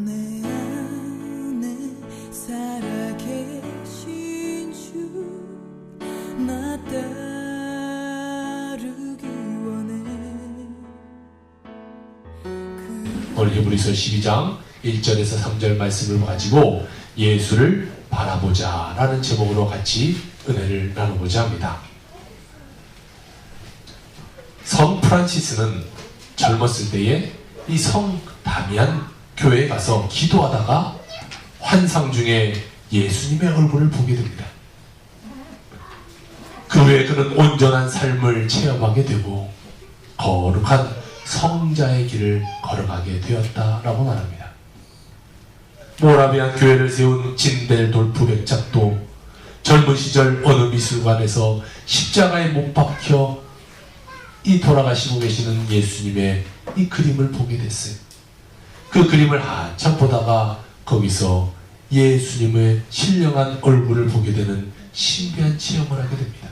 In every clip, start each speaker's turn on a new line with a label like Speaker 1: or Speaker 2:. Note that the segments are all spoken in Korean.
Speaker 1: 내 안에 살아계신 주 나 따르기 원해.
Speaker 2: 오늘 히브리서 12장 1절에서 3절 말씀을 가지고 예수를 바라보자 라는 제목으로 같이 은혜를 나누고자 합니다. 성 프란시스는 젊었을 때에 이 성 다미안 교회에 가서 기도하다가 환상 중에 예수님의 얼굴을 보게 됩니다. 그 후에 그는 온전한 삶을 체험하게 되고 거룩한 성자의 길을 걸어가게 되었다라고 말합니다. 모라비안 교회를 세운 진델돌프 백작도 젊은 시절 어느 미술관에서 십자가에 못 박혀 이 돌아가시고 계시는 예수님의 이 그림을 보게 됐어요. 그 그림을 한참 보다가 거기서 예수님의 신령한 얼굴을 보게 되는 신비한 체험을 하게 됩니다.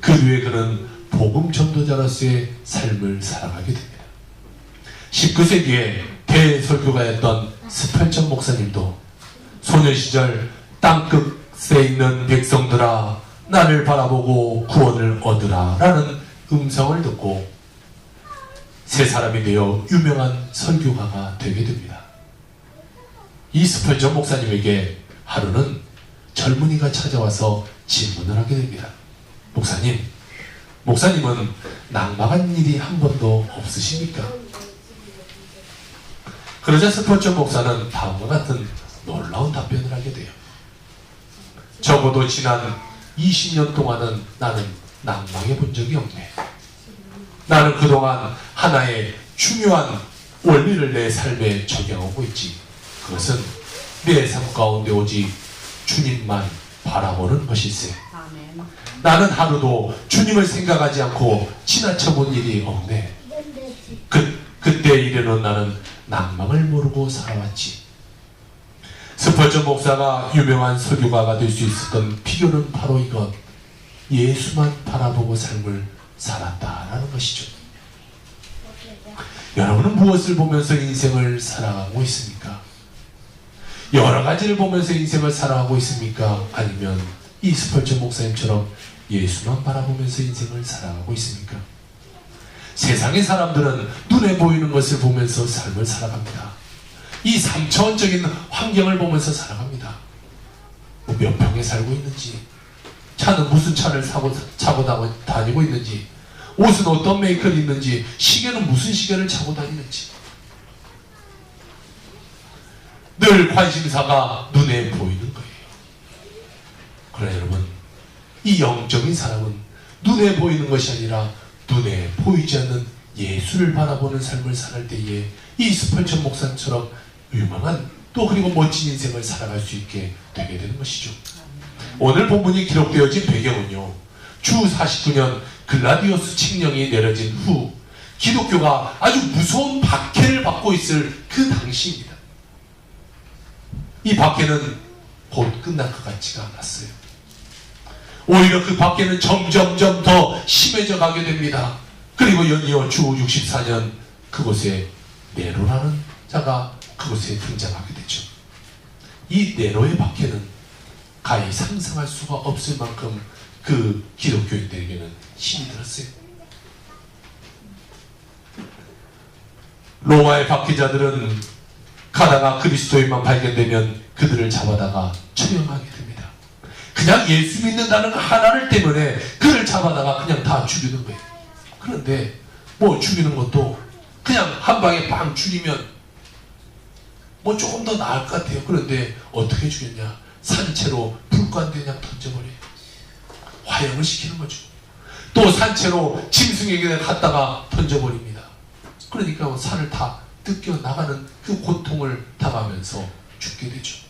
Speaker 2: 그 후에 그는 복음 전도자로서의 삶을 살아가게 됩니다. 19세기에 대설교가였던 스펠전 목사님도 소년 시절 땅끝에 있는 백성들아 나를 바라보고 구원을 얻으라 라는 음성을 듣고 새 사람이 되어 유명한 설교가가 되게 됩니다. 이 스펠전 목사님에게 하루는 젊은이가 찾아와서 질문을 하게 됩니다. 목사님은 낭망한 일이 한 번도 없으십니까? 그러자 스펠전 목사는 다음과 같은 놀라운 답변을 하게 돼요. 적어도 지난 20년 동안은 나는 낭망해 본 적이 없네. 나는 그동안 하나의 중요한 원리를 내 삶에 적용하고 있지. 그것은 내 삶 가운데 오직 주님만 바라보는 것일세. 나는 하루도 주님을 생각하지 않고 지나쳐 본 일이 없네. 그때 이르는 나는 낭망을 모르고 살아왔지. 스펄전 목사가 유명한 설교가가 될 수 있었던 비결은 바로 이것, 예수만 바라보고 삶을 살았다라는 것이죠. 여러분은 무엇을 보면서 인생을 살아가고 있습니까? 여러 가지를 보면서 인생을 살아가고 있습니까? 아니면 이 스펄전 목사님처럼 예수만 바라보면서 인생을 살아가고 있습니까? 세상의 사람들은 눈에 보이는 것을 보면서 삶을 살아갑니다. 이 3차원적인 환경을 보면서 살아갑니다. 몇 평에 살고 있는지, 차는 무슨 차를 차고 다니고 있는지, 옷은 어떤 메이커를 입는지, 시계는 무슨 시계를 차고 다니는지. 늘 관심사가 눈에 보이는 거예요. 그러나 여러분, 이 영적인 사람은 눈에 보이는 것이 아니라 눈에 보이지 않는 예수를 바라보는 삶을 살 때에 이 스펄전 목사처럼 유명한 또 그리고 멋진 인생을 살아갈 수 있게 되게 되는 것이죠. 오늘 본문이 기록되어진 배경은요, 주 49년 글라디오스 칙령이 내려진 후 기독교가 아주 무서운 박해를 받고 있을 그 당시입니다. 이 박해는 곧 끝날 것 같지가 않았어요. 오히려 그 박해는 점점점 더 심해져 가게 됩니다. 그리고 연이어 주 64년 그곳에 네로라는 자가 그곳에 등장하게 되죠. 이 네로의 박해는 가히 상상할 수가 없을 만큼 그 기독교인들에게는 힘이 들었어요. 로마의 박해자들은 가다가 그리스도인만 발견되면 그들을 잡아다가 처형하게 됩니다. 그냥 예수 믿는다는 하나를 때문에 그를 잡아다가 그냥 다 죽이는 거예요. 그런데 뭐 죽이는 것도 그냥 한 방에 빵 죽이면 뭐 조금 더 나을 것 같아요. 그런데 어떻게 죽였냐? 산채로 불가운데 그냥 던져버려요. 화형을 시키는 거죠. 또 산채로 짐승에게 갖다가 던져버립니다. 그러니까 산을 다 뜯겨 나가는 그 고통을 당하면서 죽게 되죠.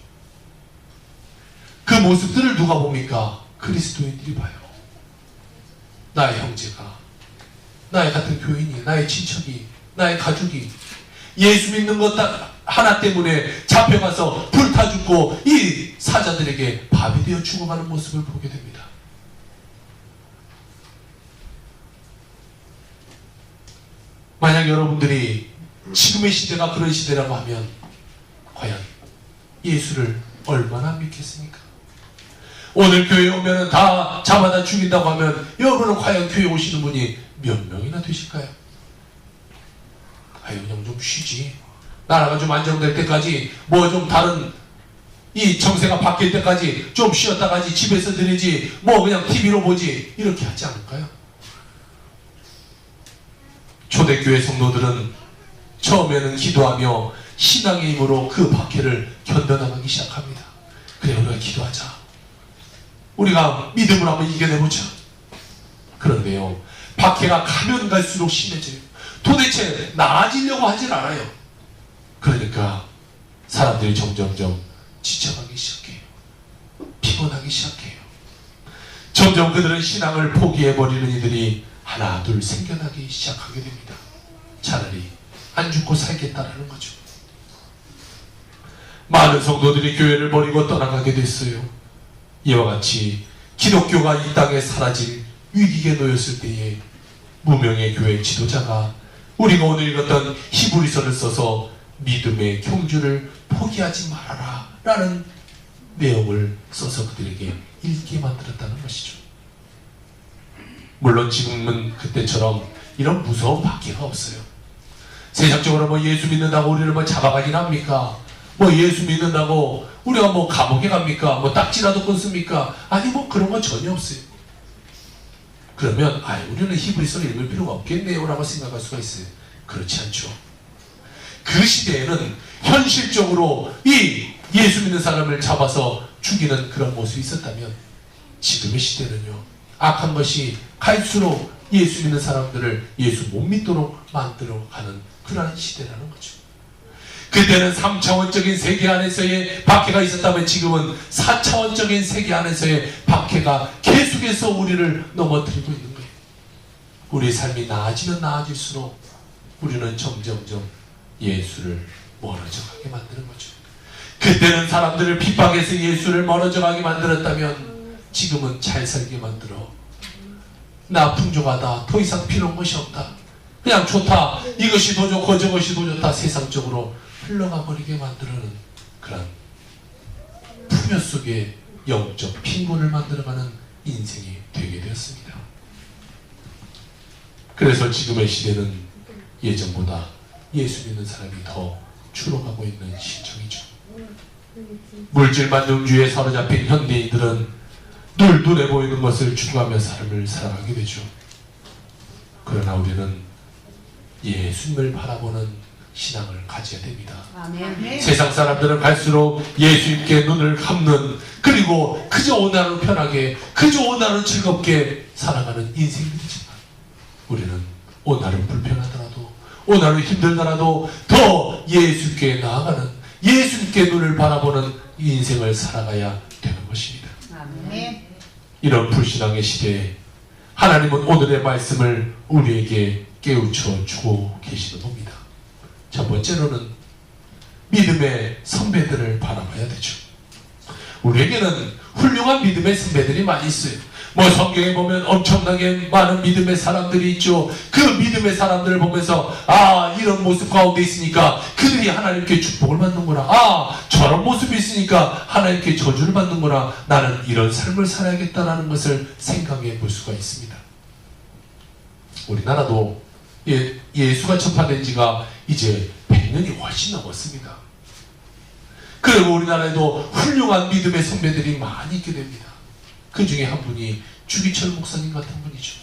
Speaker 2: 그 모습들을 누가 봅니까? 그리스도인들이 봐요. 나의 형제가, 나의 같은 교인이, 나의 친척이, 나의 가족이 예수 믿는 것 하나 때문에 잡혀가서 불타 죽고 이 사자들에게 밥이 되어 죽어가는 모습을 보게 됩니다. 만약 여러분들이 지금의 시대가 그런 시대라고 하면 과연 예수를 얼마나 믿겠습니까? 오늘 교회에 오면 다 잡아다 죽인다고 하면 여러분은 과연 교회에 오시는 분이 몇 명이나 되실까요? 아유, 그냥 좀 쉬지. 나라가 좀 안정될 때까지 뭐 좀 다른 이 정세가 바뀔 때까지 좀 쉬었다 가지, 집에서 들으지, 뭐 그냥 TV로 보지, 이렇게 하지 않을까요? 초대교회 성도들은 처음에는 기도하며 신앙의 힘으로 그 박해를 견뎌나가기 시작합니다. 그래, 우리가 기도하자. 우리가 믿음을 한번 이겨내보자. 그런데요, 박해가 가면 갈수록 심해져요. 도대체 나아지려고 하질 않아요. 그러니까 사람들이 점점점 지쳐가기 시작해요. 피곤하기 시작해요. 점점 그들은 신앙을 포기해버리는 이들이 하나 둘 생겨나기 시작하게 됩니다. 차라리 안 죽고 살겠다라는 거죠. 많은 성도들이 교회를 버리고 떠나가게 됐어요. 이와 같이 기독교가 이 땅에 사라질 위기에 놓였을 때에 무명의 교회 지도자가 우리가 오늘 읽었던 히브리서를 써서 믿음의 경주를 포기하지 말아라 라는 내용을 써서 그들에게 읽게 만들었다는 것이죠. 물론 지금은 그때처럼 이런 무서운 박해가 없어요. 세상적으로 뭐 예수 믿는다고 우리를 뭐 잡아가긴 합니까? 뭐 예수 믿는다고 우리가 뭐 감옥에 갑니까? 뭐 딱지라도 끊습니까? 아니, 뭐 그런 건 전혀 없어요. 그러면 우리는 히브리서를 읽을 필요가 없겠네요 라고 생각할 수가 있어요. 그렇지 않죠. 그 시대에는 현실적으로 이 예수 믿는 사람을 잡아서 죽이는 그런 모습이 있었다면, 지금의 시대는요, 악한 것이 갈수록 예수 믿는 사람들을 예수 못 믿도록 만들어가는 그러한 시대라는 거죠. 그때는 3차원적인 세계 안에서의 박해가 있었다면 지금은 4차원적인 세계 안에서의 박해가 계속해서 우리를 넘어뜨리고 있는 거예요. 우리의 삶이 나아지면 나아질수록 우리는 점점점 예수를 멀어져가게 만드는 거죠. 그때는 사람들을 핍박해서 예수를 멀어져가게 만들었다면 지금은 잘 살게 만들어, 나 풍족하다, 더 이상 필요한 것이 없다, 그냥 좋다, 이것이 더 좋고 저것이 더 좋다, 세상적으로 흘러가 버리게 만드는 그런 풍요 속에 영적 빈곤을 만들어가는 인생이 되게 되었습니다. 그래서 지금의 시대는 예전보다 예수 믿는 사람이 더 줄어가고 있는 시점이죠. 물질 만능주의에 사로잡힌 현대인들은 늘 눈에 보이는 것을 추구하며 삶을 살아가게 되죠. 그러나 우리는 예수님을 바라보는 신앙을 가져야 됩니다.
Speaker 3: 아멘.
Speaker 2: 세상 사람들은 갈수록 예수님께 눈을 감는, 그리고 그저 오늘은 편하게, 그저 오늘은 즐겁게 살아가는 인생들이지만 우리는 오늘은 불편하더라도, 오늘은 힘들더라도 더 예수께 나아가는, 예수님께 눈을 바라보는 인생을 살아가야 되는 것입니다.
Speaker 3: 아멘.
Speaker 2: 이런 불신앙의 시대에 하나님은 오늘의 말씀을 우리에게 깨우쳐 주고 계시는 겁니다. 첫 번째로는 믿음의 선배들을 바라봐야 되죠. 우리에게는 훌륭한 믿음의 선배들이 많이 있어요. 뭐 성경에 보면 엄청나게 많은 믿음의 사람들이 있죠. 그 믿음의 사람들을 보면서 이런 모습 가운데 있으니까 그들이 하나님께 축복을 받는구나, 저런 모습이 있으니까 하나님께 저주를 받는구나, 나는 이런 삶을 살아야겠다라는 것을 생각해 볼 수가 있습니다. 우리나라도 예수가 전파된 지가 이제 100년이 훨씬 넘었습니다. 그리고 우리나라에도 훌륭한 믿음의 선배들이 많이 있게 됩니다. 그 중에 한 분이 주기철 목사님 같은 분이죠.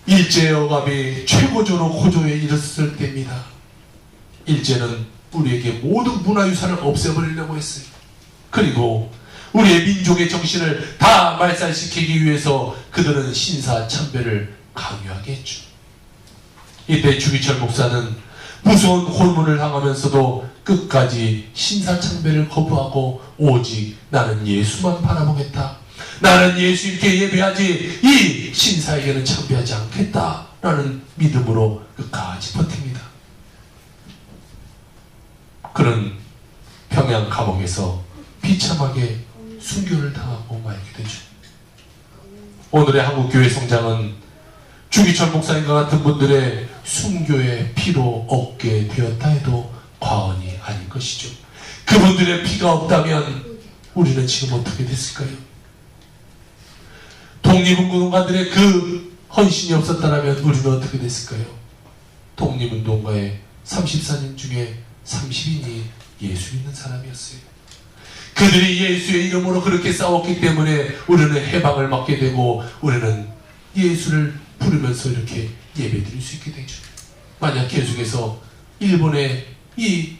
Speaker 2: 일제여갑이 최고조로 고조에 이르렀을 때입니다. 일제는 우리에게 모든 문화유산을 없애버리려고 했어요. 그리고 우리의 민족의 정신을 다 말살시키기 위해서 그들은 신사참배를 강요하게 했죠. 이때 주기철 목사는 무서운 혼문을 당하면서도 끝까지 신사참배를 거부하고 오직 나는 예수만 바라보겠다, 나는 예수님께 예배하지 이 신사에게는 참배하지 않겠다라는 믿음으로 끝까지 버팁니다. 그는 평양 감옥에서 비참하게 순교를 당하고 말게 되죠. 오늘의 한국교회 성장은 주기철 목사님과 같은 분들의 순교의 피로 얻게 되었다 해도 과언이 아닌 것이죠. 그분들의 피가 없다면 우리는 지금 어떻게 됐을까요? 독립운동가들의 그 헌신이 없었다면 우리는 어떻게 됐을까요? 독립운동가의 34년 중에 30인이 예수 믿는 사람이었어요. 그들이 예수의 이름으로 그렇게 싸웠기 때문에 우리는 해방을 받게 되고 우리는 예수를 부르면서 이렇게 예배드릴 수 있게 되죠. 만약 계속해서 일본의 이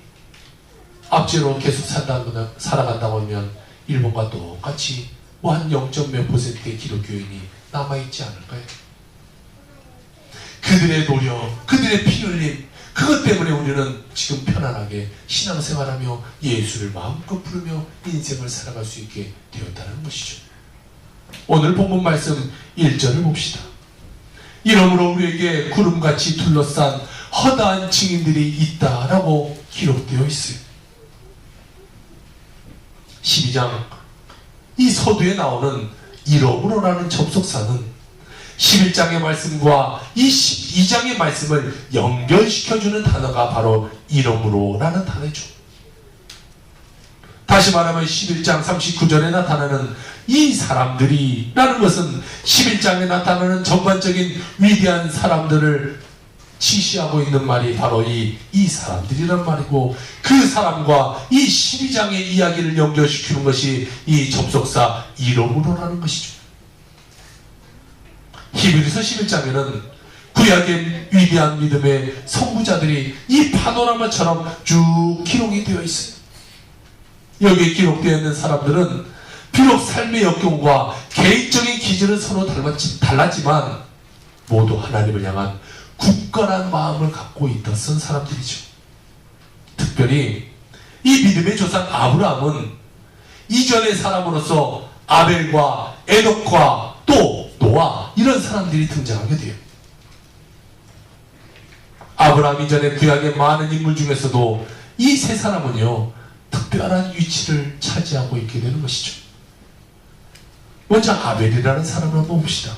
Speaker 2: 압제로 계속 살아간다고 하면 일본과 똑같이 한 0.몇 %의 기독교인이 남아있지 않을까요? 그들의 노력, 그들의 피 흘림, 그것 때문에 우리는 지금 편안하게 신앙생활하며 예수를 마음껏 부르며 인생을 살아갈 수 있게 되었다는 것이죠. 오늘 본문 말씀 1절을 봅시다. 이러므로 우리에게 구름같이 둘러싼 허다한 증인들이 있다라고 기록되어 있어요. 12장 이 서두에 나오는 이러므로라는 접속사는 11장의 말씀과 이 12장의 말씀을 연결시켜주는 단어가 바로 이러므로라는 단어죠. 다시 말하면 11장 39절에 나타나는 이 사람들이 라는 것은 11장에 나타나는 전반적인 위대한 사람들을 지시하고 있는 말이 바로 이 사람들이란 말이고, 그 사람과 이 12장의 이야기를 연결시키는 것이 이 접속사 이러므로라는 것이죠. 히브리서 11장에는 구약의 위대한 믿음의 선구자들이 이 파노라마처럼 쭉 기록이 되어 있어요. 여기에 기록되어 있는 사람들은 비록 삶의 역경과 개인적인 기질은 서로 달랐지만 모두 하나님을 향한 굳건한 마음을 갖고 있었던 사람들이죠. 특별히 이 믿음의 조상 아브라함은 이전의 사람으로서 아벨과 에녹과 또 노아, 이런 사람들이 등장하게 돼요. 아브라함 이전에 구약의 많은 인물 중에서도 이 세 사람은요 특별한 위치를 차지하고 있게 되는 것이죠. 먼저 아벨이라는 사람을 한번 봅시다.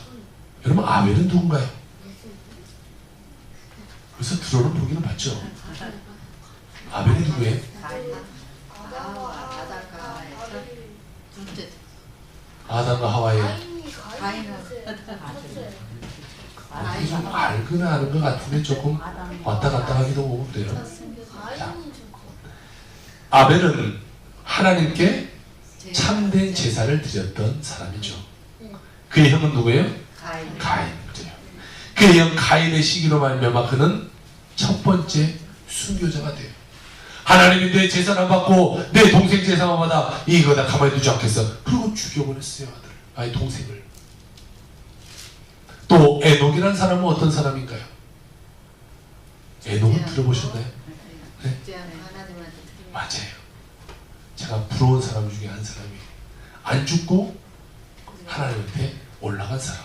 Speaker 2: 여러분, 아벨은 누군가요? 그래서 들어오는 보기는 봤죠? 아벨이 누구예요? 아담과 하와의 좀 알거나 아는 것 같은데 조금 왔다 갔다 하기도 하고 그래요. 자, 아벨은 하나님께 참된 제사를 드렸던 사람이죠. 그의 형은 누구예요? 가인. 그의 형 가인의 시기로 말미암아 그는 첫 번째 순교자가 돼요. 하나님이 내 제사를 받고 내 동생 제사만 받아 이거 다 가만히 두지 않겠어. 그리고 죽여버렸어요. 아들, 동생을. 또 에녹이라는 사람은 어떤 사람인가요? 에녹은 들어보셨나요? 네? 맞아요. 제가 부러운 사람 중에 한 사람이 안 죽고 하나님한테 올라간 사람.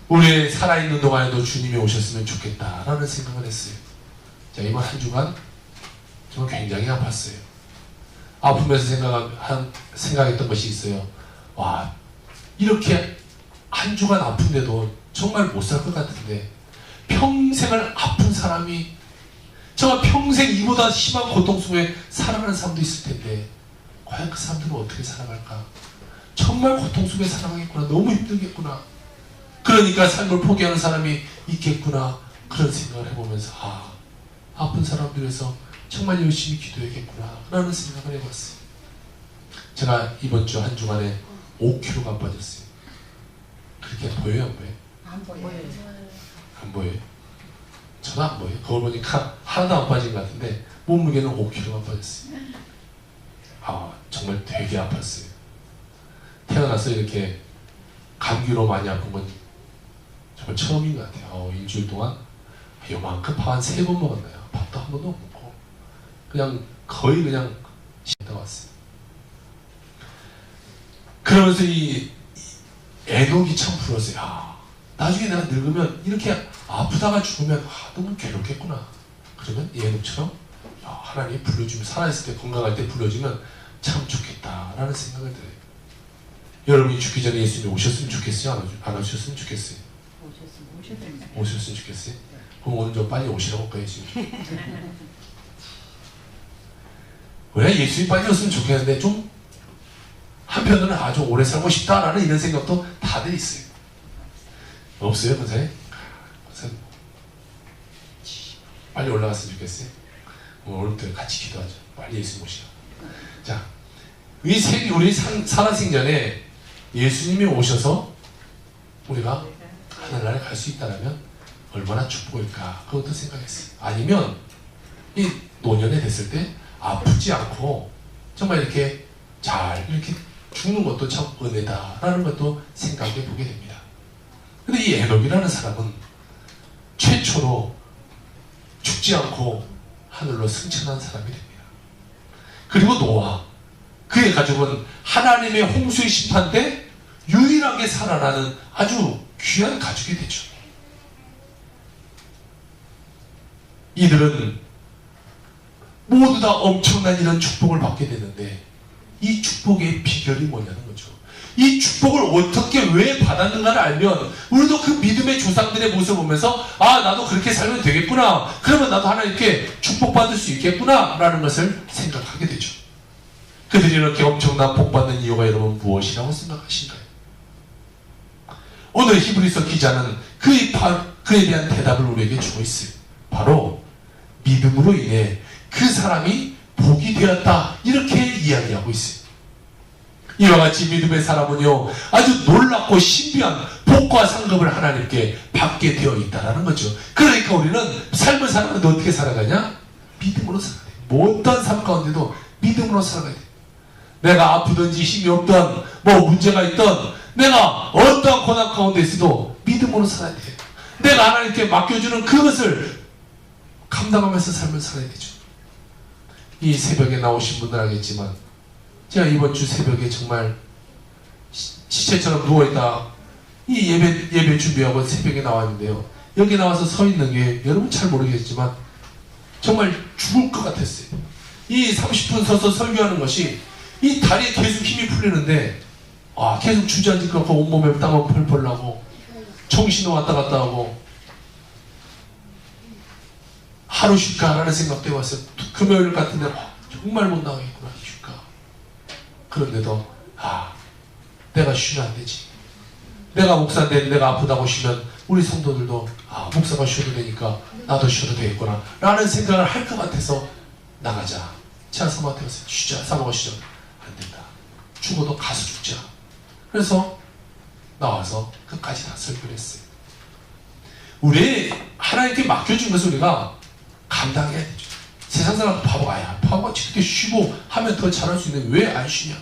Speaker 2: 우리 살아있는 동안에도 주님이 오셨으면 좋겠다라는 생각을 했어요. 자, 이번 한 주간 정말 굉장히 아팠어요. 아프면서 생각했던 것이 있어요. 와, 이렇게 한 주간 아픈데도 정말 못 살 것 같은데 평생을 아픈 사람이 정말 평생 이보다 심한 고통 속에 살아가는 사람도 있을 텐데 과연 그 사람들은 어떻게 살아갈까? 정말 고통 속에 살아가겠구나. 너무 힘들겠구나. 그러니까 삶을 포기하는 사람이 있겠구나. 그런 생각을 해보면서 아픈 사람들 위해서 정말 열심히 기도해야겠구나 라는 생각을 해봤어요. 제가 이번 주 한 주간에 5kg가 빠졌어요. 그렇게 보여요? 안 보여요?
Speaker 3: 안 보여요.
Speaker 2: 안 보여요? 저도 안 보여요. 거울 보니까 하나도 안 빠진 것 같은데 몸무게는 5kg가 빠졌어요. 정말 되게 아팠어요. 태어나서 이렇게 감기로 많이 아픈 건 정말 처음인 것 같아요. 일주일 동안 요만큼 밥 한 3번 먹었나요? 밥도 한 번도 못 먹고 그냥 거의 그냥 쉬다 왔어요. 그러면서 이 에녹이 참 부러웠어요. 나중에 내가 늙으면 이렇게 아프다가 죽으면 너무 괴롭겠구나. 그러면 이 에녹처럼 하나님이 불러주면, 살아있을 때 건강할 때 불러주면 참 좋겠다라는 생각을 들어요. 여러분이 죽기 전에 예수님이 오셨으면 좋겠어요? 안 오셨으면 좋겠어요? 오셨으면 좋겠어요. 그럼 오늘 좀 빨리 오시라고 할까요 지금? 왜 예수님 빨리 왔으면 좋겠는데 좀 한편으로는 아주 오래 살고 싶다라는 이런 생각도 다들 있어요. 없어요, 권사님? 권사님 빨리 올라갔으면 좋겠어요. 오늘부터 같이 기도하죠. 빨리 예수님 오시라. 자, 우리 살아생전에 예수님이 오셔서 우리가 하늘나라에 갈 수 있다면 얼마나 축복일까 그것도 생각했어요. 아니면 이 노년에 됐을 때 아프지 않고 정말 이렇게 잘 이렇게 죽는 것도 참 은혜다라는 것도 생각해 보게 됩니다. 근데 이 에녹이라는 사람은 최초로 죽지 않고 하늘로 승천한 사람이 됩니다. 그리고 노아, 그의 가족은 하나님의 홍수의 심판 때 유일하게 살아나는 아주 귀한 가족이 되죠. 이들은 모두 다 엄청난 이런 축복을 받게 되는데 이 축복의 비결이 뭐냐는 거죠. 이 축복을 어떻게 왜 받았는가를 알면 우리도 그 믿음의 조상들의 모습을 보면서 아 나도 그렇게 살면 되겠구나, 그러면 나도 하나님께 축복받을 수 있겠구나 라는 것을 생각하게 되죠. 그들이 이렇게 엄청난 복받는 이유가 여러분 무엇이라고 생각하신가요? 오늘 히브리서 기자는 그에 대한 대답을 우리에게 주고 있어요. 바로 믿음으로 인해 그 사람이 복이 되었다, 이렇게 이야기하고 있어요. 이와 같이 믿음의 사람은요 아주 놀랍고 신비한 복과 상급을 하나님께 받게 되어 있다는 거죠. 그러니까 우리는 삶을 살아가는데 어떻게 살아가냐? 믿음으로 살아가야 돼. 어떤 삶 가운데도 믿음으로 살아가야 돼. 내가 아프든지 힘이 없든 뭐 문제가 있든 내가 어떠한 고난 가운데 있어도 믿음으로 살아야 돼. 내가 하나님께 맡겨주는 그것을 감당하면서 삶을 살아야 되죠. 이 새벽에 나오신 분들 알겠지만 제가 이번 주 새벽에 정말 시체처럼 누워있다 이 예배 준비하고 새벽에 나왔는데요. 여기 나와서 서 있는 게 여러분 잘 모르겠지만 정말 죽을 것 같았어요. 이 30분 서서 설교하는 것이 이 다리에 계속 힘이 풀리는데 계속 주저앉을 것 같고 온몸에 땀은 펄펄 나고 정신이 왔다 갔다 하고 하루 쉴까 라는 생각도 해왔어요. 금요일 같은 데 정말 못 나가겠구나, 쉴까. 그런데도 내가 쉬면 안 되지. 내가 목사인데 내가 아프다고 쉬면 우리 성도들도 목사가 쉬어도 되니까 나도 쉬어도 되겠구나 라는 생각을 할 것 같아서 나가자. 제가 사모한테 가서 쉬자. 사모가 쉬자. 안 된다. 죽어도 가서 죽자. 그래서 나와서 끝까지 다 설교를 했어요. 우리 하나님께 맡겨준 것을 우리가 감당해야 되죠. 세상 사람 바보가 저렇게 쉬고 하면 더 잘할 수 있는데 왜 안 쉬냐?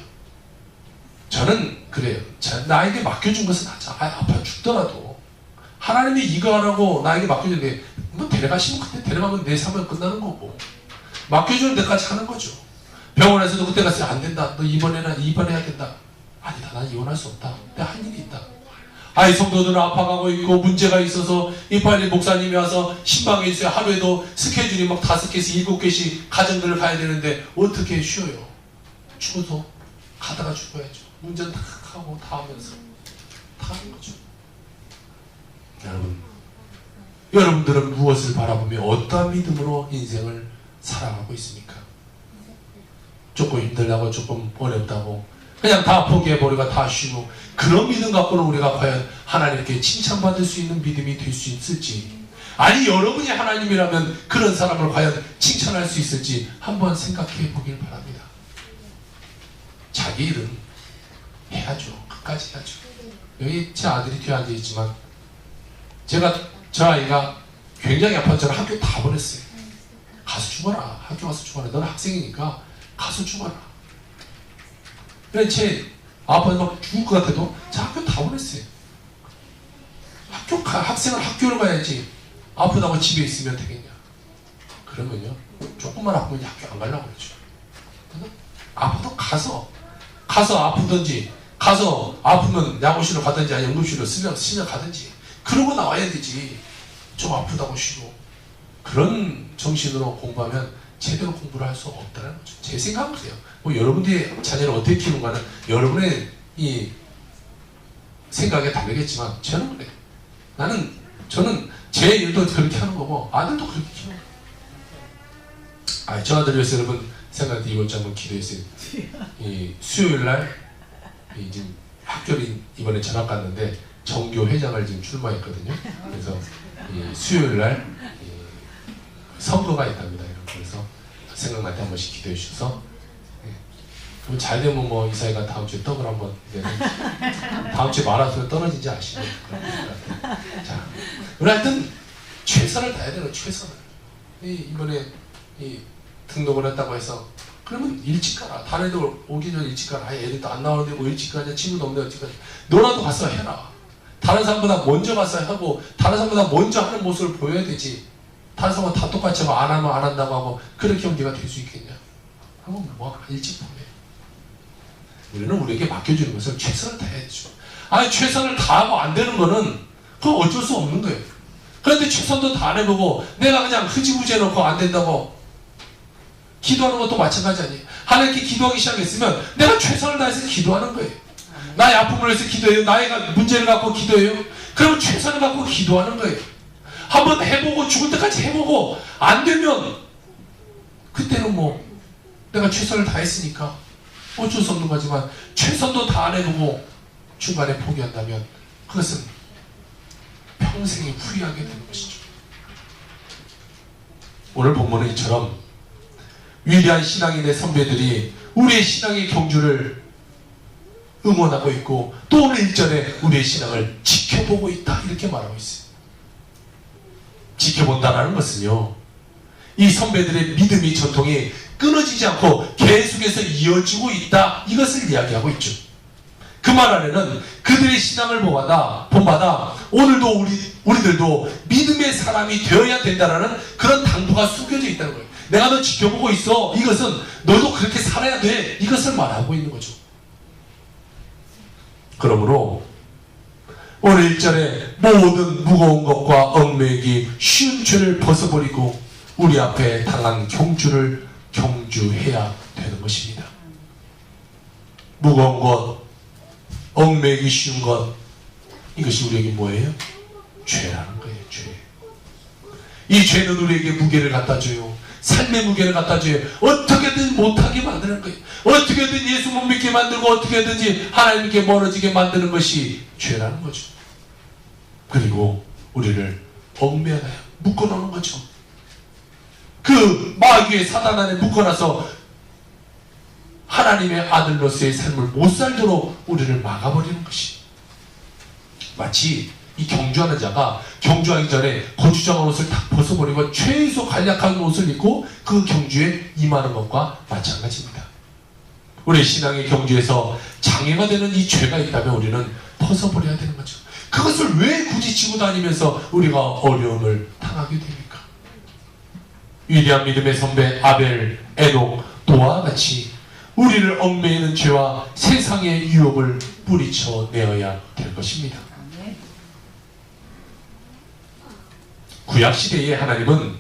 Speaker 2: 저는 그래요. 나에게 맡겨준 것은 아파 죽더라도 하나님이 이거 하라고 나에게 맡겨줬는데 뭐 데려가시면 그때 데려가면 내 삶은 끝나는 거고 맡겨주는 데까지 하는 거죠. 병원에서도 그때 가서 안 된다. 너 입원해야 된다. 아니다. 난 입원할 수 없다. 내가 할 일이 있다. 성도들은 아파가고 있고 문제가 있어서 이빨리 목사님이 와서 신방해 주세요. 하루에도 스케줄이 막 5개씩 7개씩 가정들을 가야 되는데 어떻게 쉬어요? 죽어도 가다가 죽어야죠. 운전 다 하고 다 하면서 다 하는 거죠. 여러분들은 무엇을 바라보며 어떠한 믿음으로 인생을 살아가고 있습니까? 조금 힘들다고 조금 어렵다고 그냥 다 포기해버리고 다 쉬고 그런 믿음 갖고는 우리가 과연 하나님께 칭찬받을 수 있는 믿음이 될 수 있을지, 아니 여러분이 하나님이라면 그런 사람을 과연 칭찬할 수 있을지 한번 생각해 보길 바랍니다. 자기 일은 해야죠. 끝까지 해야죠. 여기 제 아들이 뒤에 앉아있지만 저 아이가 굉장히 아파서 저는 학교 다 보냈어요. 가서 죽어라. 학교 가서 죽어라. 너는 학생이니까 가서 죽어라. 그래 제 아빠는 막 죽을 것 같아도 저 학교 다 보냈어요. 학생은 학교를 가야지 아프다고 집에 있으면 되겠냐. 그러면요 조금만 아프면 학교 안 가려고 그러죠. 아파도 가서 아프든지 가서 아프면 야구실로 가든지 아니 응급실로 스며 가든지 그러고 나와야 되지. 좀 아프다고 쉬고 그런 정신으로 공부하면 제대로 공부를 할 수 없다는 거죠. 제 생각은 그래요. 뭐 여러분들의 자녀를 어떻게 키우는가는 여러분의 이 생각에 다르겠지만 저는 그래요. 저는 제 일도 그렇게 하는 거고 아들도 그렇게 키워요. 저 아들 위해서 여러분 생각할 때 이번 주 한번 기도했어요. 이 수요일날 지금 학교를 이번에 전학 갔는데 정교 회장을 지금 출마했거든요. 그래서 이 수요일날 선거가 있답니다. 그래서 생각날 때 한 번씩 기도해 주셔서 그럼 잘 되면 뭐 이사회가 다음 주에 떡을 한번 다음 주에 마라톤 떨어지지 아시죠? 자, 우리 하여튼 최선을 다해야 되는 최선을. 이번에 등록을 했다고 해서 그러면 일찍 가라. 다른 애들 오기 전에 일찍 가라. 애들도 안 나오는데 뭐 일찍 가냐. 친구도 없는데 일찍 가냐. 너라도 가서 해라. 다른 사람보다 먼저 가서 하고 다른 사람보다 먼저 하는 모습을 보여야 되지. 다른 사람은 다 똑같이 하고 안 하면 안 한다고 하고 그렇게 하면 네가 될 수 있겠냐. 그럼 뭐 일찍 보내. 우리는 우리에게 맡겨주는 것을 최선을 다해야죠. 최선을 다하고 안 되는 거는 그건 어쩔 수 없는 거예요. 그런데 최선도 다 안 해보고 내가 그냥 흐지부지 해놓고 안 된다고 기도하는 것도 마찬가지 아니에요. 하나님께 기도하기 시작했으면 내가 최선을 다해서 기도하는 거예요. 나의 아픔을 위해서 기도해요. 나의 문제를 갖고 기도해요. 그러면 최선을 갖고 기도하는 거예요. 한번 해보고 죽을 때까지 해보고 안 되면 그때는 뭐 내가 최선을 다했으니까 어쩔 수 없는 거지만 최선도 다 안 해보고 중간에 포기한다면 그것은 평생에 후회하게 되는 것이죠. 오늘 본문은 이처럼 위대한 신앙인의 선배들이 우리의 신앙의 경주를 응원하고 있고 또 오늘 1절에 우리의 신앙을 지켜보고 있다 이렇게 말하고 있어요. 지켜본다는 것은요, 이 선배들의 믿음의 전통이 끊어지지 않고 계속해서 이어지고 있다 이것을 이야기하고 있죠. 그 말 안에는 그들의 신앙을 본받아 오늘도 우리들도 믿음의 사람이 되어야 된다는 그런 당부가 숨겨져 있다는 거예요. 내가 너 지켜보고 있어. 이것은 너도 그렇게 살아야 돼. 이것을 말하고 있는 거죠. 그러므로 오늘 1절에 모든 무거운 것과 얽매이기 쉬운 죄를 벗어버리고 우리 앞에 당한 경주를 경주해야 되는 것입니다. 무거운 것, 얽매이기 쉬운 것, 이것이 우리에게 뭐예요? 죄라는 거예요. 죄. 이 죄는 우리에게 무게를 갖다 줘요. 삶의 무게를 갖다 줘요. 어떻게든 못하게 만드는 거예요. 어떻게든 예수 못 믿게 만들고 어떻게든지 하나님께 멀어지게 만드는 것이 죄라는 거죠. 그리고 우리를 얽매여요. 묶어놓는 거죠. 그 마귀의 사단 안에 묶어놔서 하나님의 아들로서의 삶을 못 살도록 우리를 막아버리는 것이, 마치 이 경주하는 자가 경주하기 전에 고추장한 옷을 다 벗어버리고 최소 간략한 옷을 입고 그 경주에 임하는 것과 마찬가지입니다. 우리 신앙의 경주에서 장애가 되는 이 죄가 있다면 우리는 벗어버려야 되는 거죠. 그것을 왜 굳이 지고 다니면서 우리가 어려움을 당하게 됩니까? 위대한 믿음의 선배 아벨, 에녹, 노아와 같이 우리를 얽매이는 죄와 세상의 유혹을 뿌리쳐 내어야 될 것입니다. 구약시대의 하나님은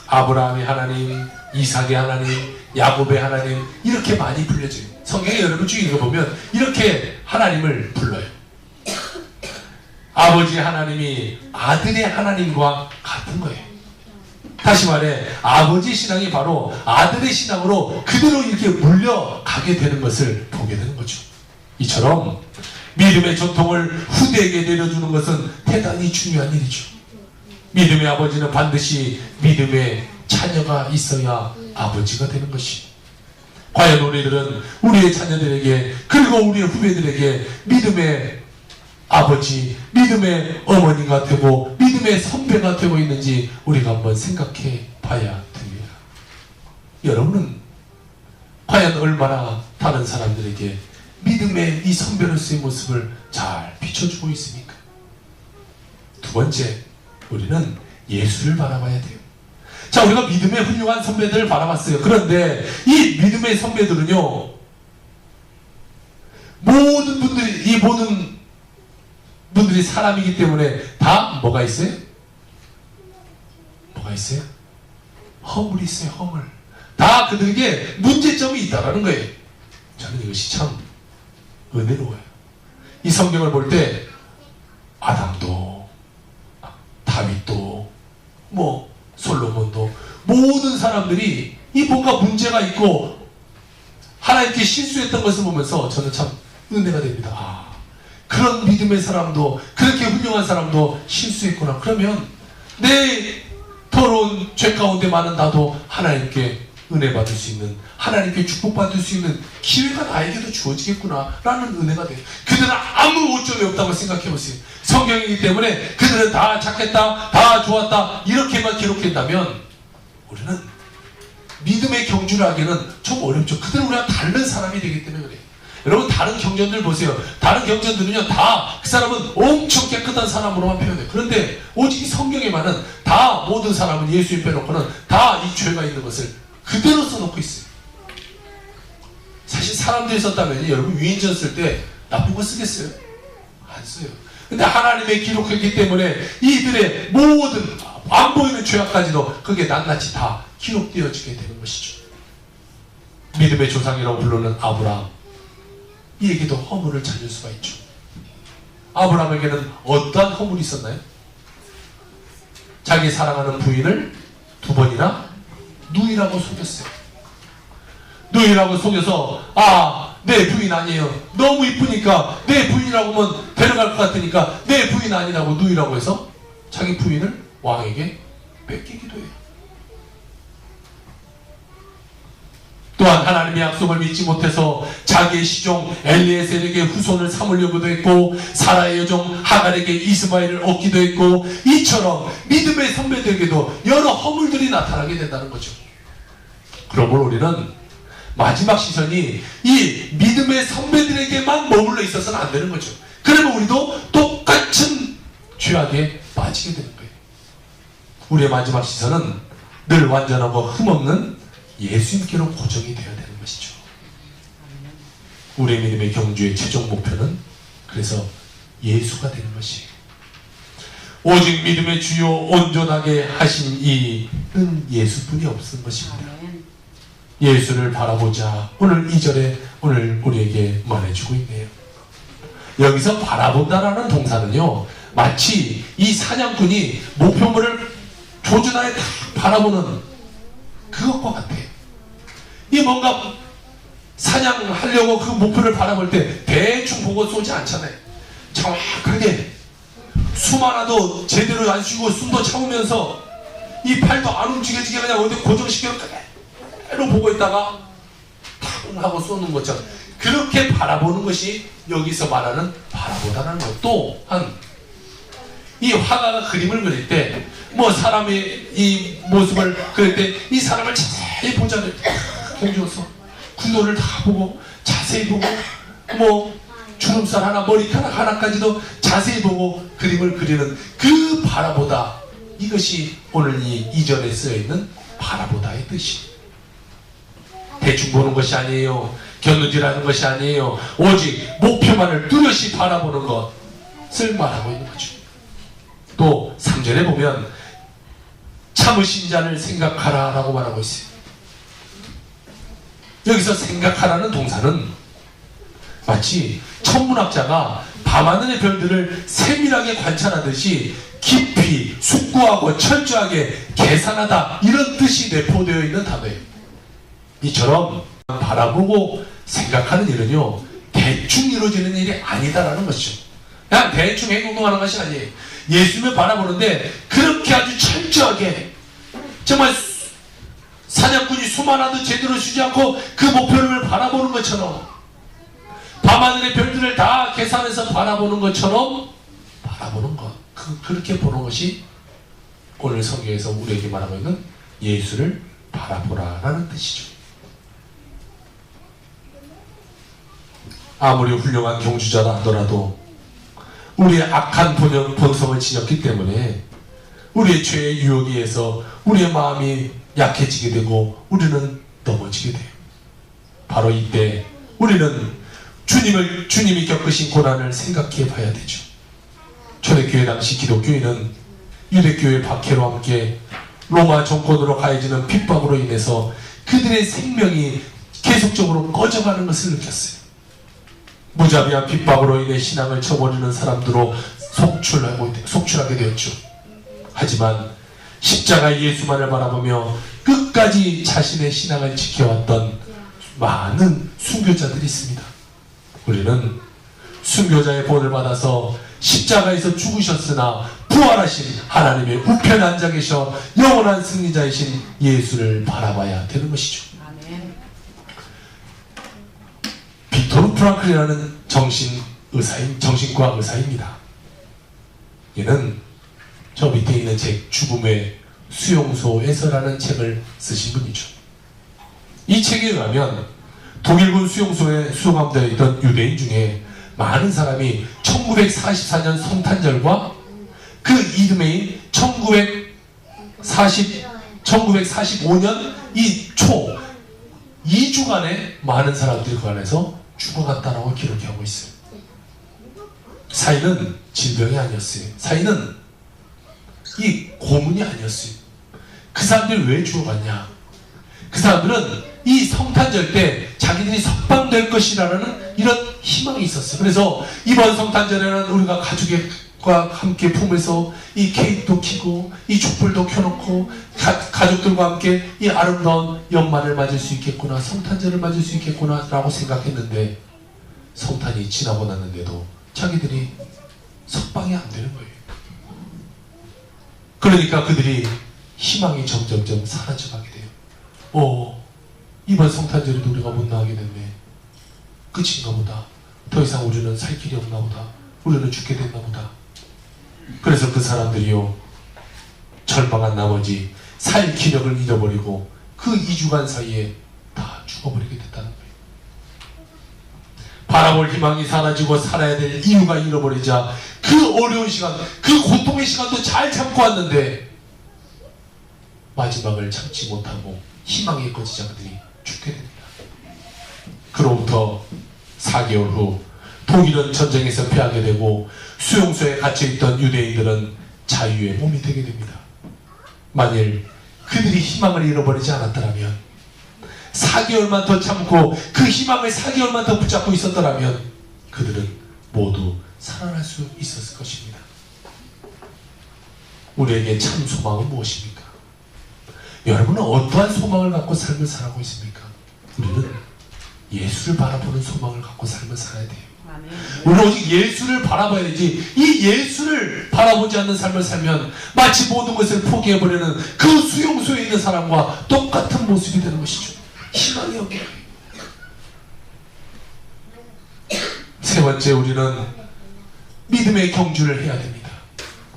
Speaker 2: 아브라함의 하나님, 이삭의 하나님, 야곱의 하나님 이렇게 많이 불려져요. 성경에 여러분 쭉 읽어보면 이렇게 하나님을 불러요. 아버지 하나님이 아들의 하나님과 같은 거예요. 다시 말해 아버지 신앙이 바로 아들의 신앙으로 그대로 이렇게 물려가게 되는 것을 보게 되는 거죠. 이처럼 믿음의 전통을 후대에게 내려주는 것은 대단히 중요한 일이죠. 믿음의 아버지는 반드시 믿음의 자녀가 있어야 아버지가 되는 것이, 과연 우리들은 우리의 자녀들에게 그리고 우리의 후배들에게 믿음의 아버지, 믿음의 어머니가 되고 믿음의 선배가 되고 있는지 우리가 한번 생각해 봐야 됩니다. 여러분은 과연 얼마나 다른 사람들에게 믿음의 이 선배로서의 모습을 잘 비춰주고 있습니까? 두 번째, 우리는 예수를 바라봐야 돼요. 자, 우리가 믿음의 훌륭한 선배들을 바라봤어요. 그런데 이 믿음의 선배들은요, 모든 분들이 사람이기 때문에 다 뭐가 있어요? 뭐가 있어요? 허물이 있어요. 허물. 다 그들에게 문제점이 있다라는 거예요. 저는 이것이 참 은혜로워요. 이 성경을 볼 때 아담도 솔로몬도 모든 사람들이 이 뭔가 문제가 있고 하나님께 실수했던 것을 보면서 저는 참 은혜가 됩니다. 그런 믿음의 사람도 그렇게 훌륭한 사람도 실수했구나. 그러면 내 더러운 죄 가운데 많은 나도 하나님께 은혜 받을 수 있는, 하나님께 축복받을 수 있는 기회가 나에게도 주어지겠구나 라는 은혜가 돼요. 그들은 아무 오점이 없다고 생각해보세요. 성경이기 때문에 그들은 다 착했다, 다 좋았다 이렇게만 기록한다면 우리는 믿음의 경주를 하기는 좀 어렵죠. 그들은 우리가 다른 사람이 되기 때문에 그래요. 여러분 다른 경전들 보세요. 다른 경전들은요 다 그 사람은 엄청 깨끗한 사람으로만 표현해요. 그런데 오직 이 성경에만은 다 모든 사람은 예수님 빼놓고는 다 이 죄가 있는 것을 그대로 써놓고 있어요. 사실 사람들이 썼다면 여러분 위인전 쓸 때 나쁜 거 쓰겠어요? 안 써요. 근데 하나님의 기록했기 때문에 이들의 모든 안 보이는 죄악까지도 그게 낱낱이 다 기록되어지게 되는 것이죠. 믿음의 조상이라고 부르는 아브라함, 이에게도 허물을 찾을 수가 있죠. 아브라함에게는 어떠한 허물이 있었나요? 자기 사랑하는 부인을 2번이나 누이라고 속였어요. 누이라고 속여서 내 부인 아니에요. 너무 이쁘니까 내 부인이라고 하면 데려갈 것 같으니까 내 부인 아니라고 누이라고 해서 자기 부인을 왕에게 뺏기기도 해요. 또한 하나님의 약속을 믿지 못해서 자기의 시종 엘리에셀에게 후손을 삼으려고도 했고 사라의 여종 하갈에게 이스마엘을 얻기도 했고 이처럼 믿음의 선배들에게도 여러 허물들이 나타나게 된다는 거죠. 그러므로 우리는 마지막 시선이 이 믿음의 선배들에게만 머물러 있어서는 안 되는 거죠. 그러면 우리도 똑같은 죄악에 빠지게 되는 거예요. 우리의 마지막 시선은 늘 완전하고 흠없는 예수님께로 고정이 되어야 되는 것이죠. 우리의 믿음의 경주의 최종 목표는 그래서 예수가 되는 것이에요. 오직 믿음의 주요 온전하게 하신 이는 예수뿐이 없는 것입니다. 예수를 바라보자. 오늘 2절에 오늘 우리에게 말해주고 있네요. 여기서 바라본다라는 동사는요 마치 이 사냥꾼이 목표물을 조준하에 딱 바라보는 그것과 같아요. 이 뭔가 사냥하려고 그 목표를 바라볼 때 대충 보고 쏘지 않잖아요. 정확하게 숨 하나도 제대로 안 쉬고 숨도 참으면서 이 팔도 안 움직여지게 그냥 어디 고정시켜 그대로 보고 있다가 탕 하고 쏘는 것처럼 그렇게 바라보는 것이 여기서 말하는 바라보다라는 것. 또한 이 화가가 그림을 그릴 때 사람의 이 모습을 그릴 때 이 사람을 자세히 보잖아요. 경주어서 구도를 다 보고 자세히 보고 주름살 하나 머리카락 하나까지도 자세히 보고 그림을 그리는 그 바라보다, 이것이 오늘 이 2절에 쓰여있는 바라보다의 뜻이. 대충 보는 것이 아니에요. 겨누지라는 것이 아니에요. 오직 목표만을 뚜렷이 바라보는 것을 말하고 있는 거죠. 또 3절에 보면 참으신 자를 생각하라 라고 말하고 있어요. 여기서 생각하라는 동사는 마치 천문학자가 밤하늘의 별들을 세밀하게 관찰하듯이 깊이 숙고하고 철저하게 계산하다, 이런 뜻이 내포되어 있는 단어예요. 이처럼 바라보고 생각하는 일은요 대충 이루어지는 일이 아니다라는 것이죠. 그냥 대충 행동하는 것이 아니에요. 예수님을 바라보는데 그렇게 아주 철저하게, 정말 사냥꾼이 숨 하나도 제대로 쉬지 않고 그 목표를 바라보는 것처럼, 밤하늘의 별들을 다 계산해서 바라보는 것처럼 바라보는 것, 그렇게 보는 것이 오늘 성경에서 우리에게 말하고 있는 예수를 바라보라라는 뜻이죠. 아무리 훌륭한 경주자라 하더라도 우리의 악한 본성을 지녔기 때문에 우리의 죄의 유혹에 의해서 우리의 마음이 약해지게 되고 우리는 넘어지게 돼요. 바로 이때 우리는 주님이 겪으신 고난을 생각해 봐야 되죠. 초대교회 당시 기독교인은 유대교회 박해로 함께 로마 정권으로 가해지는 핍박으로 인해서 그들의 생명이 계속적으로 꺼져가는 것을 느꼈어요. 무자비한 핍박으로 인해 신앙을 쳐버리는 사람들로 속출하게 되었죠. 하지만 십자가 예수만을 바라보며 끝까지 자신의 신앙을 지켜왔던 많은 순교자들이 있습니다. 우리는 순교자의 본을 받아서 십자가에서 죽으셨으나 부활하신 하나님의 우편에 앉아 계셔 영원한 승리자이신 예수를 바라봐야 되는 것이죠.
Speaker 3: 아멘.
Speaker 2: 빅토르 프랑클이라는 정신과 의사입니다. 얘는 저 밑에 있는 책 죽음의 수용소에서라는 책을 쓰신 분이죠. 이 책에 의하면 독일군 수용소에 수감되어 있던 유대인 중에 많은 사람이 1944년 성탄절과 그 이듬해인 1945년 이 초 2주간에 많은 사람들이 그 안에서 죽어갔다라고 기록이 하고 있어요. 사인은 질병이 아니었어요. 사인은 이 고문이 아니었어요. 그 사람들이 왜 죽어갔냐? 그 사람들은 이 성탄절 때 자기들이 석방될 것이라는 이런 희망이 있었어요. 그래서 이번 성탄절에는 우리가 가족과 함께 품에서 이 케이크도 켜고 이 촛불도 켜놓고 가족들과 함께 이 아름다운 연말을 맞을 수 있겠구나, 성탄절을 맞을 수 있겠구나 라고 생각했는데 성탄이 지나고 났는데도 자기들이 석방이 안 되는 거예요. 그러니까 그들이 희망이 점점점 사라져가게 돼요. 이번 성탄절에도 우리가 못 나가게 됐네. 끝인가 보다. 더 이상 우리는 살 길이 없나 보다. 우리는 죽게 됐나 보다. 그래서 그 사람들이요, 절망한 나머지 살 기력을 잃어버리고 그 2주간 사이에 다 죽어버리게 됐다는 거예요. 바라볼 희망이 사라지고 살아야 될 이유가 잃어버리자 그 어려운 시간, 그 고통의 시간도 잘 참고 왔는데 마지막을 참지 못하고 희망이 꺼지자 그들이 죽게 됩니다. 그로부터 4개월 후 독일은 전쟁에서 패하게 되고 수용소에 갇혀있던 유대인들은 자유의 몸이 되게 됩니다. 만일 그들이 희망을 잃어버리지 않았더라면, 4개월만 더 참고 그 희망을 4개월만 더 붙잡고 있었더라면 그들은 모두 살아날 수 있었을 것입니다. 우리에게 참 소망은 무엇입니까? 여러분은 어떠한 소망을 갖고 삶을 살아가고 있습니까? 우리는 예수를 바라보는 소망을 갖고 삶을 살아야 돼요. 우리는 오직 예수를 바라봐야 되지, 이 예수를 바라보지 않는 삶을 살면 마치 모든 것을 포기해버리는 그 수용소에 있는 사람과 똑같은 모습이 되는 것이죠. 희망이 없는 거예요. 세 번째, 우리는 믿음의 경주를 해야 됩니다.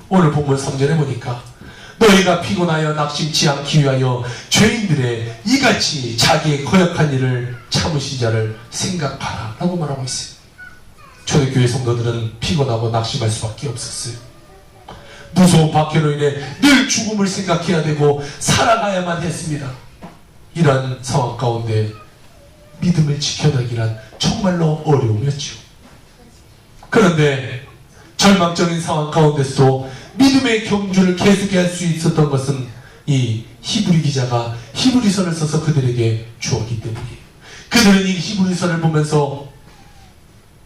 Speaker 2: 오늘 본문 3절에 보니까 너희가 피곤하여 낙심치 않기 위하여 죄인들의 이같이 자기의 거역한 일을 참으신 자를 생각하라 라고 말하고 있어요. 초대교회 성도들은 피곤하고 낙심할 수밖에 없었어요. 무서운 박해로 인해 늘 죽음을 생각해야 되고 살아가야만 했습니다. 이러한 상황 가운데 믿음을 지켜내기란 정말로 어려움이었죠. 그런데 절망적인 상황 가운데서도 믿음의 경주를 계속할 수 있었던 것은 이 히브리 기자가 히브리서를 써서 그들에게 주었기 때문이에요. 그들은 이 히브리서를 보면서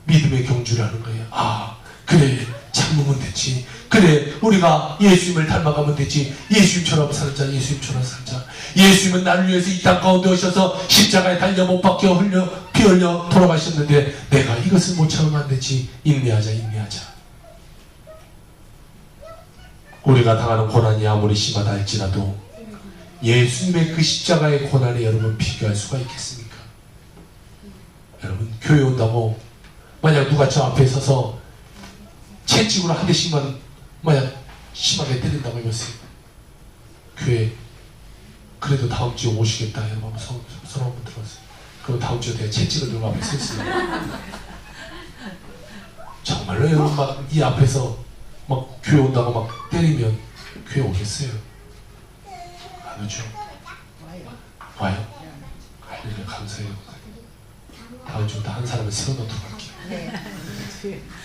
Speaker 2: 믿음의 경주를 하는 거예요. 아, 그래, 참으면 되지. 그래, 우리가 예수님을 닮아가면 되지. 예수님처럼 살자, 예수님처럼 살자. 예수님은 나를 위해서 이 땅 가운데 오셔서 십자가에 달려 못 박혀 피 흘려 돌아가셨는데 내가 이것을 못 참으면 안 되지. 인내하자, 인내하자. 우리가 당하는 고난이 아무리 심하다 할지라도 예수님의 그 십자가의 고난에 여러분 비교할 수가 있겠습니까? 여러분, 교회 온다고 만약 누가 저 앞에 서서 채찍으로 한 대씩만 만약 심하게 때린다고 해보세요. 교회 그래도 다음 주에 오시겠다. 여러분 한번 손 한번 들어보세요. 그럼 다음 주에 내가 채찍을 들고 앞에 서 있어요. 정말로 여러분 막 이 앞에서 막 교회 온다고 막 때리면 교회 오겠어요? 안 오죠? 와요? 할렐루야, 감사해요. 다음 주부터 한 사람을 세워놓도록 할게요.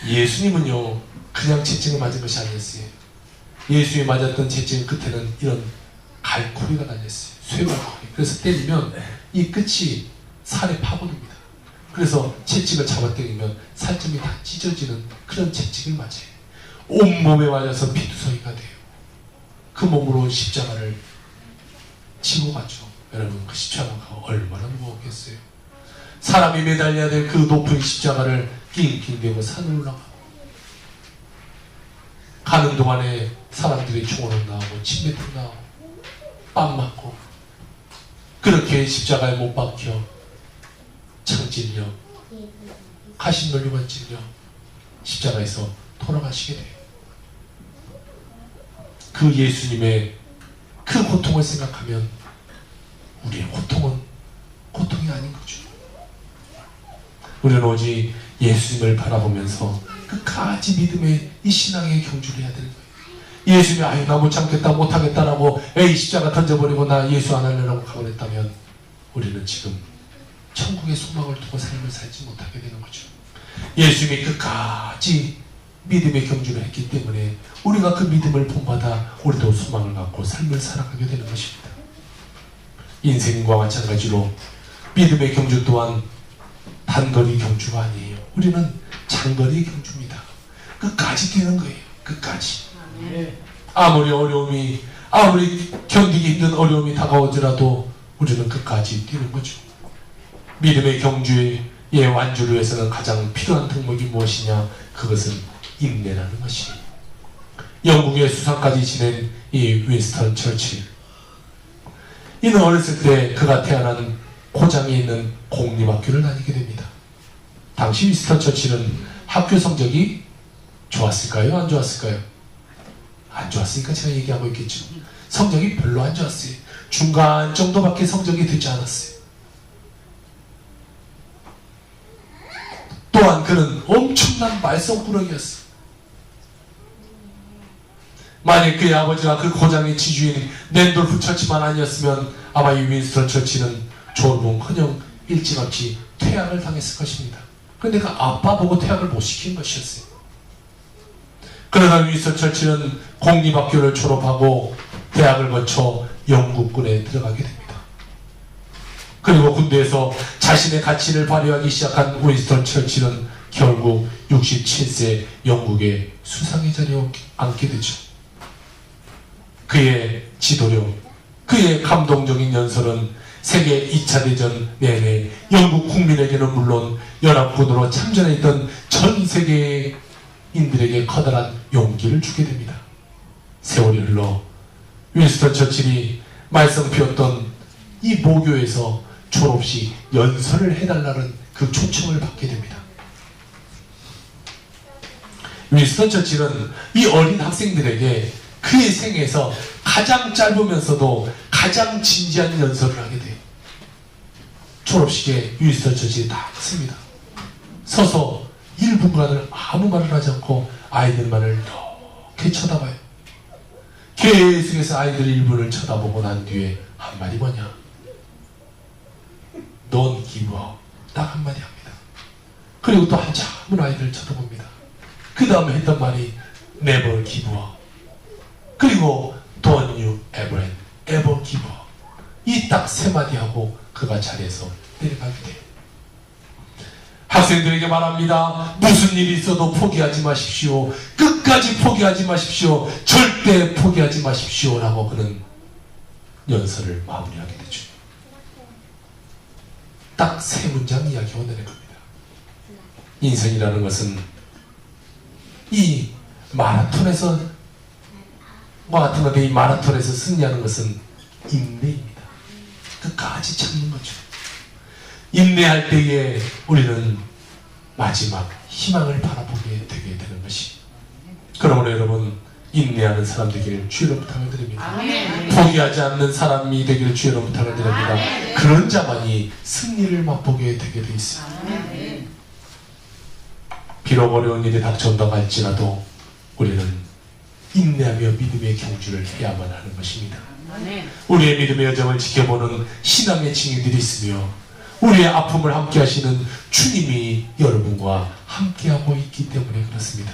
Speaker 2: 예수님은요 그냥 채찍을 맞은 것이 아니었어요. 예수님이 맞았던 채찍 끝에는 이런 갈고리가 달렸어요. 쇠갈고리. 그래서 때리면 이 끝이 살에 파고듭니다. 그래서 채찍을 잡아당기면 살점이 다 찢어지는 그런 채찍을 맞아요. 온몸에 맞아서 피투성이가 돼요. 그 몸으로 십자가를 지고 갔죠. 여러분, 그 십자가가 얼마나 무거웠겠어요. 사람이 매달려야 될 그 높은 십자가를 낑낑대고 산을 올라가고, 가는 동안에 사람들이 총으로 나오고 침뱉고 나오고 뺨 맞고, 그렇게 십자가에 못 박혀 창 찔려 가시놀림만 찔려 십자가에서 돌아가시게 돼요. 그 예수님의 그 고통을 생각하면 우리의 고통은 고통이 아닌 거죠. 우리는 오직 예수님을 바라보면서 끝까지 믿음의 이 신앙의 경주를 해야 되는 거예요. 예수님이 아유 나 못 참겠다 못하겠다라고 에이 십자가 던져버리고 나 예수 안 하려고 가버렸다면 우리는 지금 천국의 소망을 두고 삶을 살지 못하게 되는 거죠. 예수님이 끝까지 믿음의 경주를 했기 때문에 우리가 그 믿음을 본받아 우리도 소망을 갖고 삶을 살아가게 되는 것입니다. 인생과 마찬가지로 믿음의 경주 또한 단거리 경주가 아니에요. 우리는 장거리 경주입니다. 끝까지 뛰는 거예요. 끝까지. 아무리 어려움이, 아무리 견디기 힘든 어려움이 다가오더라도 우리는 끝까지 뛰는 거죠. 믿음의 경주의 완주를 위해서는 가장 필요한 덕목이 무엇이냐? 그것은 인내라는 것이에요. 영국의 수상까지 지낸 이 윈스턴 처칠, 이는 어렸을 때 그가 태어난 고장에 있는 공립학교를 다니게 됩니다. 당시 윈스턴 처칠은 학교 성적이 좋았을까요? 안 좋았을까요? 안 좋았으니까 제가 얘기하고 있겠죠. 성적이 별로 안 좋았어요. 중간 정도밖에 성적이 되지 않았어요. 또한 그는 엄청난 말썽꾸러기였어요. 만약 그의 아버지가 그 고장의 지주인 랜돌프 처치만 아니었으면 아마 이 윈스턴 처치는 졸음커녕 일찌감치 퇴학을 당했을 것입니다. 그런데 그 아빠 보고 퇴학을 못 시킨 것이었어요. 그러나 윈스턴 처치는 공립학교를 졸업하고 대학을 거쳐 영국군에 들어가게 됩니다. 그리고 군대에서 자신의 가치를 발휘하기 시작한 윈스턴 처치는 결국 67세 영국의 수상의 자리에 앉게 되죠. 그의 지도력, 그의 감동적인 연설은 세계 2차 대전 내내 영국 국민에게는 물론 연합군으로 참전했던 전 세계인들에게 커다란 용기를 주게 됩니다. 세월이 흘러 윈스턴 처칠이 말썽 피웠던 이 모교에서 졸업시 연설을 해달라는 그 초청을 받게 됩니다. 윈스턴 처칠은 이 어린 학생들에게 그의 생에서 가장 짧으면서도 가장 진지한 연설을 하게 돼요. 졸업식에 윈스턴 처칠이 딱 씁니다. 서서 1분간을 아무 말을 하지 않고 아이들만을 이렇게 쳐다봐요. 계속해서 아이들 1분을 쳐다보고 난 뒤에 한마디 뭐냐? Don't give up. 딱 한마디 합니다. 그리고 또 한참을 아이들을 쳐다봅니다. 그 다음에 했던 말이 Never give up. 그리고 Don't you ever give up. 이 딱 세 마디 하고 그가 자리에서 내려가게 돼요. 학생들에게 말합니다. 무슨 일이 있어도 포기하지 마십시오. 끝까지 포기하지 마십시오. 절대 포기하지 마십시오. 라고 그는 연설을 마무리하게 되죠. 딱 세 문장 이야기가 오는 겁니다. 인생이라는 것은 이 마라톤에서 같은 건데 이 마라톤에서 승리하는 것은 인내입니다. 끝까지 참는 거죠. 인내할 때에 우리는 마지막 희망을 바라보게 되게 되는 것이. 그러므로 여러분 인내하는 사람 되기를 주의로 부탁을 드립니다.
Speaker 3: 아멘.
Speaker 2: 포기하지 않는 사람이 되기를 주의로 부탁을 드립니다.
Speaker 3: 아멘.
Speaker 2: 그런 자만이 승리를 맛보게 되게 되어 있습니다.
Speaker 3: 아멘.
Speaker 2: 비록 어려운 일이 닥쳐온다고 할지라도 우리는 인내하며 믿음의 경주를 해야만 하는 것입니다.
Speaker 3: 아멘.
Speaker 2: 우리의 믿음의 여정을 지켜보는 신앙의 증인들이 있으며 우리의 아픔을 함께 하시는 주님이 여러분과 함께하고 있기 때문에 그렇습니다.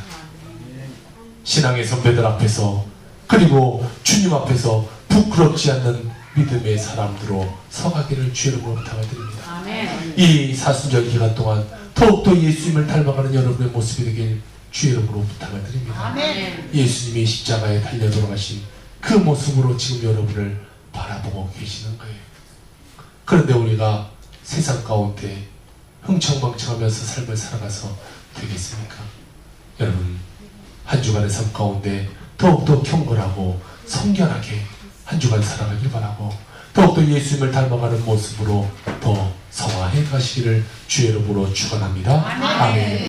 Speaker 2: 신앙의 선배들 앞에서 그리고 주님 앞에서 부끄럽지 않는 믿음의 사람들로 서가기를 주의 이름으로 부탁을 드립니다.
Speaker 3: 아멘.
Speaker 2: 이 사순절 기간 동안 더욱더 예수님을 닮아가는 여러분의 모습이 되길 주의 이름으로 부탁을 드립니다.
Speaker 3: 아멘.
Speaker 2: 예수님이 십자가에 달려 돌아가신 그 모습으로 지금 여러분을 바라보고 계시는 거예요. 그런데 우리가 세상 가운데 흥청망청하면서 삶을 살아가서 되겠습니까? 여러분, 한 주간의 삶 가운데 더욱더 경건하고 성결하게 한 주간 살아가길 바라고, 더욱더 예수님을 닮아가는 모습으로 더 성화해 가시기를 주의 이름으로 축원합니다. 아멘.